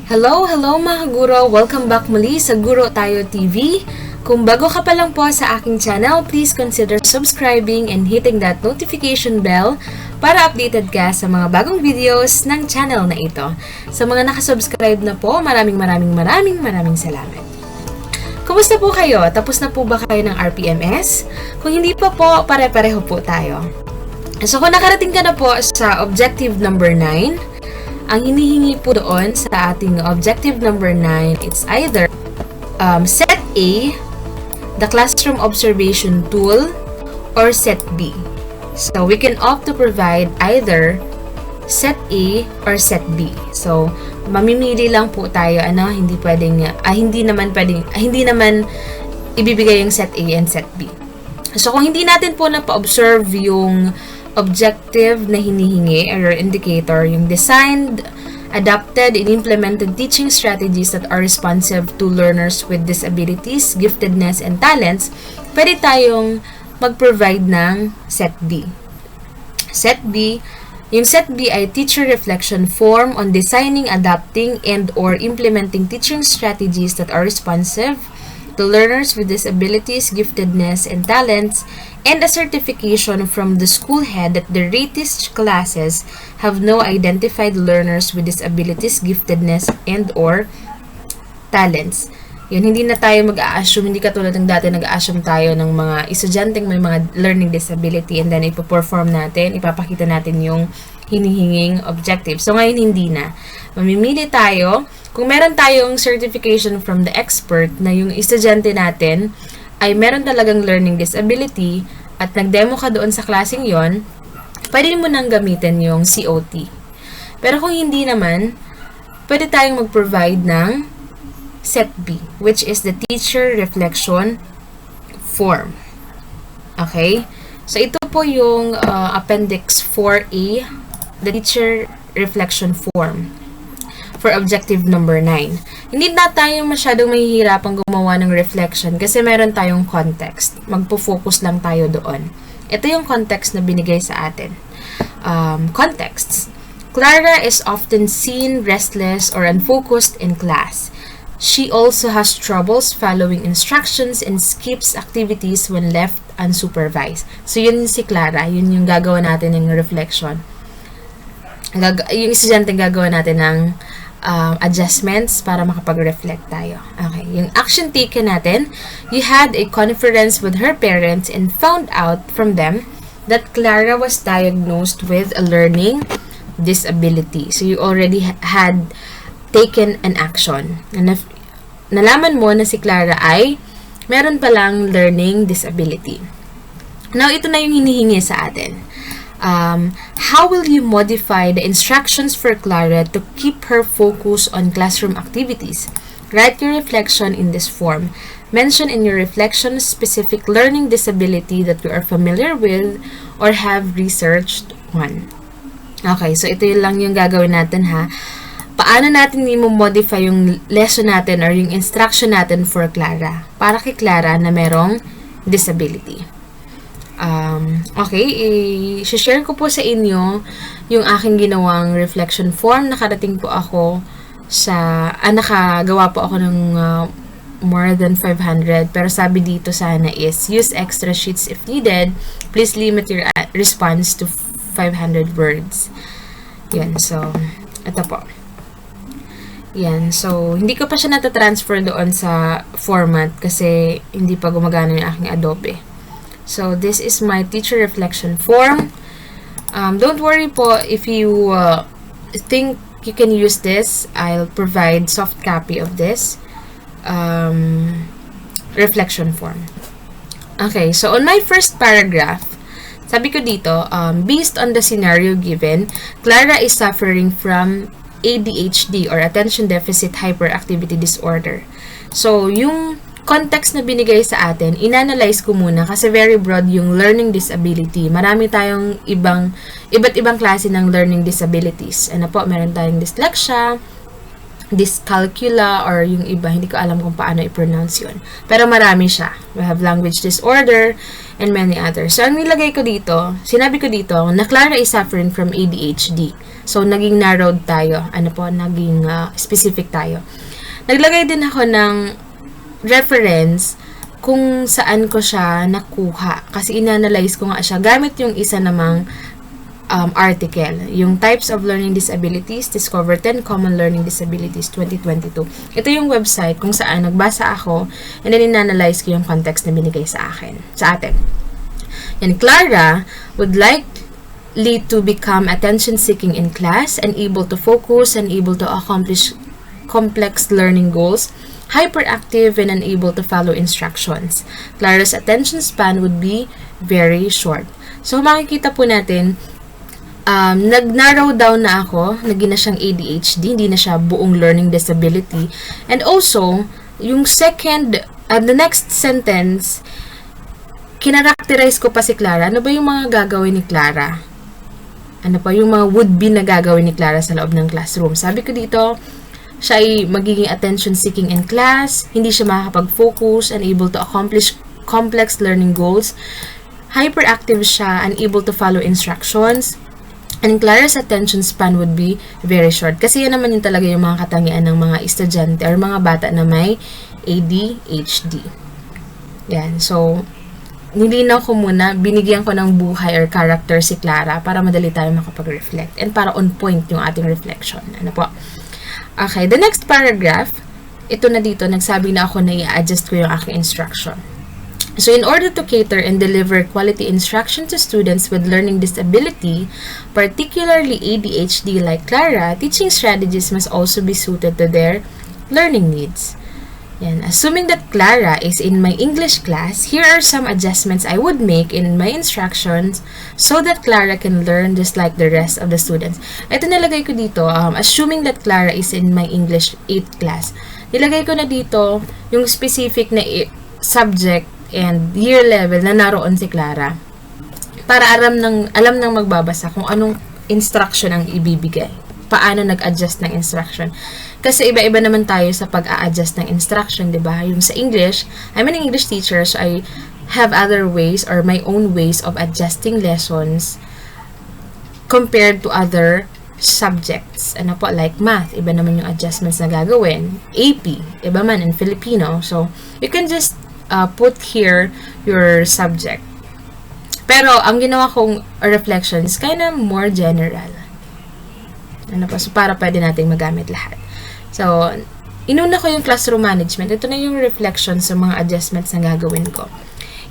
Hello mga ka-guro! Welcome back muli sa Guro Tayo TV. Kung bago ka pa lang po sa aking channel, please consider subscribing and hitting that notification bell para updated ka sa mga bagong videos ng channel na ito. Sa mga nakasubscribe na po, maraming salamat. Kumusta po kayo? Tapos na po ba kayo ng RPMS? Kung hindi pa po, pare-pareho po tayo. So kung nakarating ka na po sa objective number 9, ang hinihingi po doon sa ating objective number 9, it's either set A, the classroom observation tool, or set B. So, we can opt to provide either set A or set B. So, mamimili lang po tayo, hindi naman ibibigay yung set A and set B. So, kung hindi natin po na-observe yung objective na hinihingi or indicator, yung designed, adapted, and implemented teaching strategies that are responsive to learners with disabilities, giftedness, and talents, pwede tayong mag-provide ng set B. Yung set B ay teacher reflection form on designing, adapting, and or implementing teaching strategies that are responsive to learners with disabilities, giftedness, and talents, and a certification from the school head that the ratest classes have no identified learners with disabilities, giftedness, and or talents. Yun, hindi na tayo mag-a-assume, hindi katulad ng dati nag-a-assume tayo ng mga estudyanteng may mga learning disability and then ipo-perform natin, ipapakita natin yung hinihinging objective. So ngayon hindi na. Mamimili tayo. Kung meron tayong certification from the expert na yung estudyante natin ay meron talagang learning disability at nag-demo ka doon sa klaseng yon, pwede mo nang gamitin yung COT. Pero kung hindi naman, pwede tayong mag-provide ng set B, which is the teacher reflection form. Okay? So, ito po yung Appendix 4A, the teacher reflection form for objective number 9. Hindi na tayo masyadong mahihirapang gumawa ng reflection kasi meron tayong context. Magpo-focus lang tayo doon. Ito yung context na binigay sa atin. Contexts. Clara is often seen restless or unfocused in class. She also has troubles following instructions and skips activities when left unsupervised. So, yun si Clara. Yun yung gagawa natin ng reflection. Yung estudyante gagawa natin ng adjustments para makapag-reflect tayo. Okay. Yung action taken natin, you had a conference with her parents and found out from them that Clara was diagnosed with a learning disability. So, you already had taken an action. Nalaman mo na si Clara ay meron palang learning disability. Now, ito na yung hinihingi sa atin. How will you modify the instructions for Clara to keep her focus on classroom activities? Write your reflection in this form. Mention in your reflection specific learning disability that you are familiar with or have researched on. Okay, so ito lang yung gagawin natin ha. Paano natin i-modify yung lesson natin or yung instruction natin for Clara? Para kay Clara na merong disability. Okay, i-share ko po sa inyo yung aking ginawang reflection form. Nakarating po ako sa, nakagawa po ako ng more than 500. Pero sabi dito sana is, use extra sheets if needed. Please limit your response to 500 words. Yan, so, ito po. Yan, so, hindi ko pa siya natatransfer doon sa format kasi hindi pa gumagana yung aking Adobe. So, this is my teacher reflection form. Don't worry po if you think you can use this. I'll provide soft copy of this reflection form. Okay, so on my first paragraph, sabi ko dito, based on the scenario given, Clara is suffering from ADHD or Attention Deficit Hyperactivity Disorder. So, yung context na binigay sa atin, inanalyze ko muna kasi very broad yung learning disability. Marami tayong iba't ibang klase ng learning disabilities. Ano po, meron tayong dyslexia, dyscalculia, or yung iba, hindi ko alam kung paano i-pronounce yun. Pero marami siya. We have language disorder, and many others. So, ang nilagay ko dito, sinabi ko dito, na Clara is suffering from ADHD. So, naging narrowed tayo. Ano po, naging specific tayo. Naglagay din ako ng reference kung saan ko siya nakuha. Kasi inanalyze ko nga siya gamit yung isa namang article. Yung Types of Learning Disabilities, Discover 10 Common Learning Disabilities 2022. Ito yung website kung saan nagbasa ako and then inanalyze ko yung context na binigay sa atin. And Clara would like lead to become attention-seeking in class, unable to focus, unable to accomplish complex learning goals, hyperactive, and unable to follow instructions. Clara's attention span would be very short. So, makikita po natin, nag-narrow down na ako, naging na siyang ADHD, hindi na siya buong learning disability. And also, yung the next sentence, kinarakterize ko pa si Clara. Ano ba yung mga gagawin ni Clara? Ano pa yung mga would-be na gagawin ni Clara sa loob ng classroom? Sabi ko dito, siya ay magiging attention-seeking in class, hindi siya makakapag-focus, unable to accomplish complex learning goals, hyperactive siya, unable to follow instructions, and Clara's attention span would be very short. Kasi yan naman yung talaga yung mga katangian ng mga estudyante or mga bata na may ADHD. Yan. So, nilinaw ko muna, binigyan ko ng buhay or character si Clara para madali tayo makapag-reflect and para on point yung ating reflection. Ano po? Okay, the next paragraph, ito na dito, nagsabi na ako na i-adjust ko yung aking instruction. So, in order to cater and deliver quality instruction to students with learning disability, particularly ADHD like Clara, teaching strategies must also be suited to their learning needs. Yan. Assuming that Clara is in my English class, here are some adjustments I would make in my instructions so that Clara can learn just like the rest of the students. Ito nilagay ko dito, assuming that Clara is in my English 8th class. Nilagay ko na dito yung specific na subject and year level na naroon si Clara para alam ng magbabasa kung anong instruction ang ibibigay. Paano nag-adjust ng instruction. Kasi iba-iba naman tayo sa pag-a-adjust ng instruction, di ba? Yung sa English, I'm an English teacher, so I have other ways or my own ways of adjusting lessons compared to other subjects. Ano po, like math, iba naman yung adjustments na gagawin. AP, iba man in Filipino. So, you can just put here your subject. Pero, ang ginawa kong reflection is kind of more general. Ano pa, so para pwede nating magamit lahat. So, inuna ko yung classroom management. Ito na yung reflection sa mga adjustments na gagawin ko.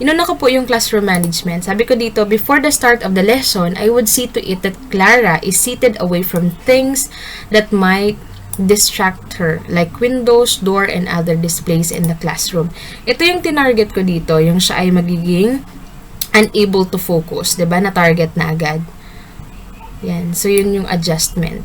Inuna ko po yung classroom management. Sabi ko dito, before the start of the lesson, I would see to it that Clara is seated away from things that might distract her, like windows, door, and other displays in the classroom. Ito yung tinarget ko dito, yung siya ay magiging unable to focus. Diba? Na-target na agad. Yan. So, yun yung adjustment.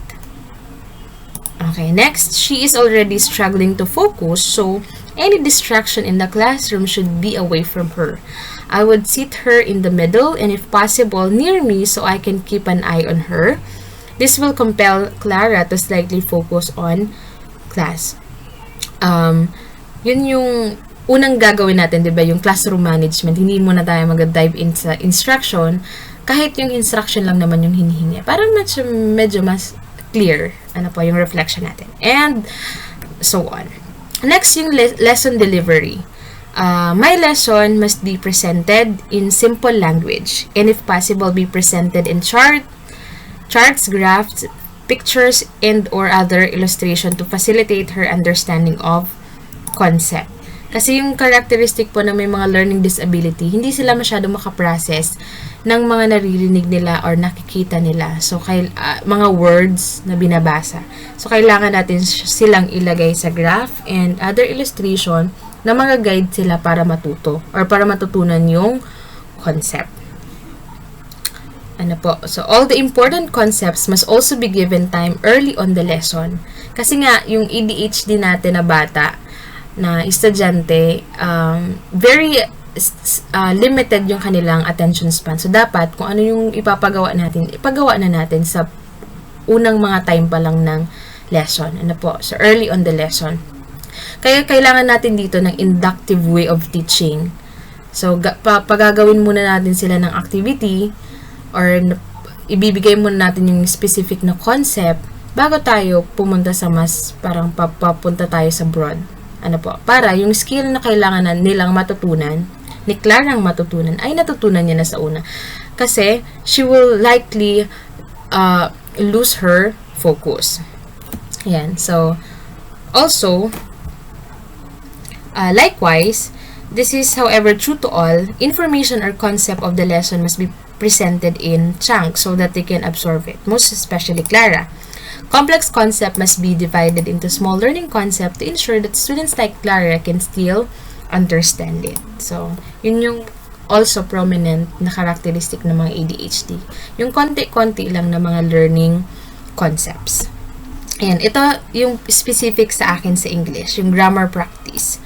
Okay, next, she is already struggling to focus, so any distraction in the classroom should be away from her. I would sit her in the middle and if possible, near me so I can keep an eye on her. This will compel Clara to slightly focus on class. Yun yung unang gagawin natin, di ba? Yung classroom management. Hindi muna tayo mag-dive in sa instruction. Kahit yung instruction lang naman yung hinihingi. Para medyo mas clear. Ano po yung reflection natin. And so on. Next, yung lesson delivery. My lesson must be presented in simple language. And if possible, be presented in charts, graphs, pictures, and or other illustration to facilitate her understanding of concept. Kasi yung characteristic po na may mga learning disability, hindi sila masyadong makaprocess ng mga naririnig nila or nakikita nila. So, mga words na binabasa. So, kailangan natin silang ilagay sa graph and other illustration na mga guide sila para matuto or para matutunan yung concept. Ano po? So, all the important concepts must also be given time early on the lesson. Kasi nga, yung ADHD natin na bata, na estudyante, very limited yung kanilang attention span. So, dapat, kung ano yung ipagawa na natin sa unang mga time pa lang ng lesson. Ano po? So, early on the lesson. Kaya, kailangan natin dito ng inductive way of teaching. So, pagagawin muna natin sila ng activity or ibibigay muna natin yung specific na concept bago tayo pumunta sa mas parang papunta tayo sa broad. Ano po? Para yung skill na kailangan nilang matutunan, ni Clara ang matutunan, ay natutunan niya na sa una. Kasi, she will likely lose her focus. Yan. So, also, likewise, this is however true to all, information or concept of the lesson must be presented in chunks so that they can absorb it, most especially Clara. Complex concept must be divided into small learning concepts to ensure that students like Clara can still understand it. So, yun yung also prominent na characteristic ng mga ADHD. Yung konti-konti lang na mga learning concepts. Ayan, ito yung specific sa akin sa English, yung grammar practice.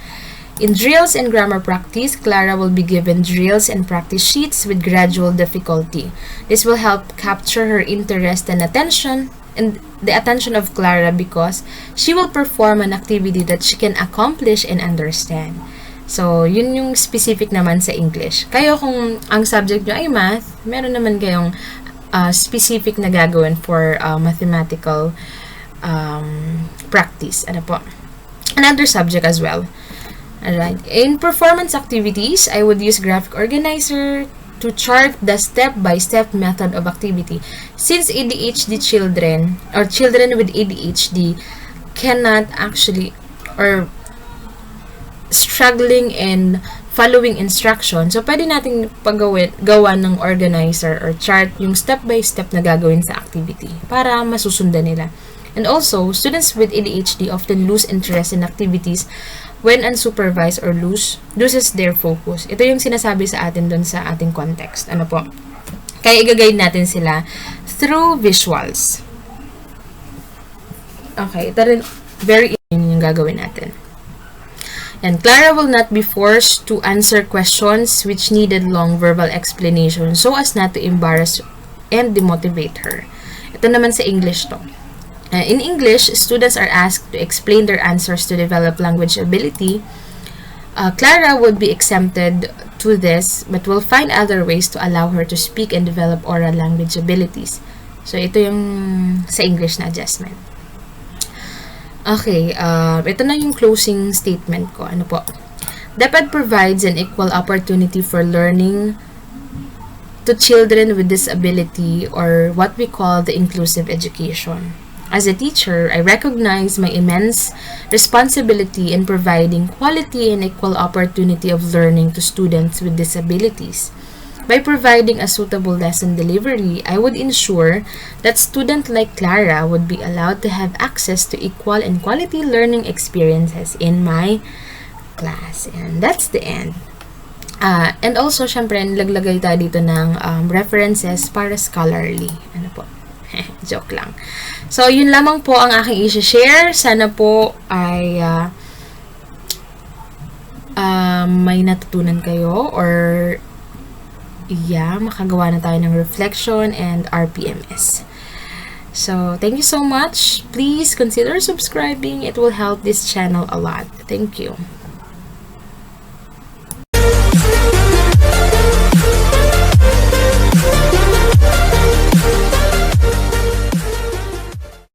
In drills and grammar practice, Clara will be given drills and practice sheets with gradual difficulty. This will help capture her interest and attention, and the attention of Clara, because she will perform an activity that she can accomplish and understand. So, yun yung specific naman sa English. Kayo kung ang subject nyo ay math, meron naman kayong specific na gagawin for mathematical practice. Ano po? Another subject as well. Alright. In performance activities, I would use graphic organizer to chart the step-by-step method of activity. Since ADHD children, or children with ADHD, cannot actually, or struggling in following instructions, so pwede natin gawa ng organizer or chart yung step-by-step na gagawin sa activity para masusundan nila. And also, students with ADHD often lose interest in activities when unsupervised or loses their focus. Ito yung sinasabi sa atin doon sa ating context. Ano po? Kaya i-guide natin sila through visuals. Okay, ito rin very important yung gagawin natin. And Clara will not be forced to answer questions which needed long verbal explanation so as not to embarrass and demotivate her. Ito naman sa English to. In English, students are asked to explain their answers to develop language ability. Clara would be exempted to this but will find other ways to allow her to speak and develop oral language abilities. So, ito yung sa English na adjustment. Okay, ito na yung closing statement ko. Ano po? DepEd provides an equal opportunity for learning to children with disability, or what we call the inclusive education. As a teacher, I recognize my immense responsibility in providing quality and equal opportunity of learning to students with disabilities. By providing a suitable lesson delivery, I would ensure that students like Clara would be allowed to have access to equal and quality learning experiences in my class. And that's the end. And also, syempre, naglagay tayo dito ng references para scholarly. Ano po? Joke lang. So, yun lamang po ang aking i-share. Sana po ay may natutunan kayo, or makagawa na tayo ng reflection and RPMS. So, thank you so much. Please consider subscribing. It will help this channel a lot. Thank you.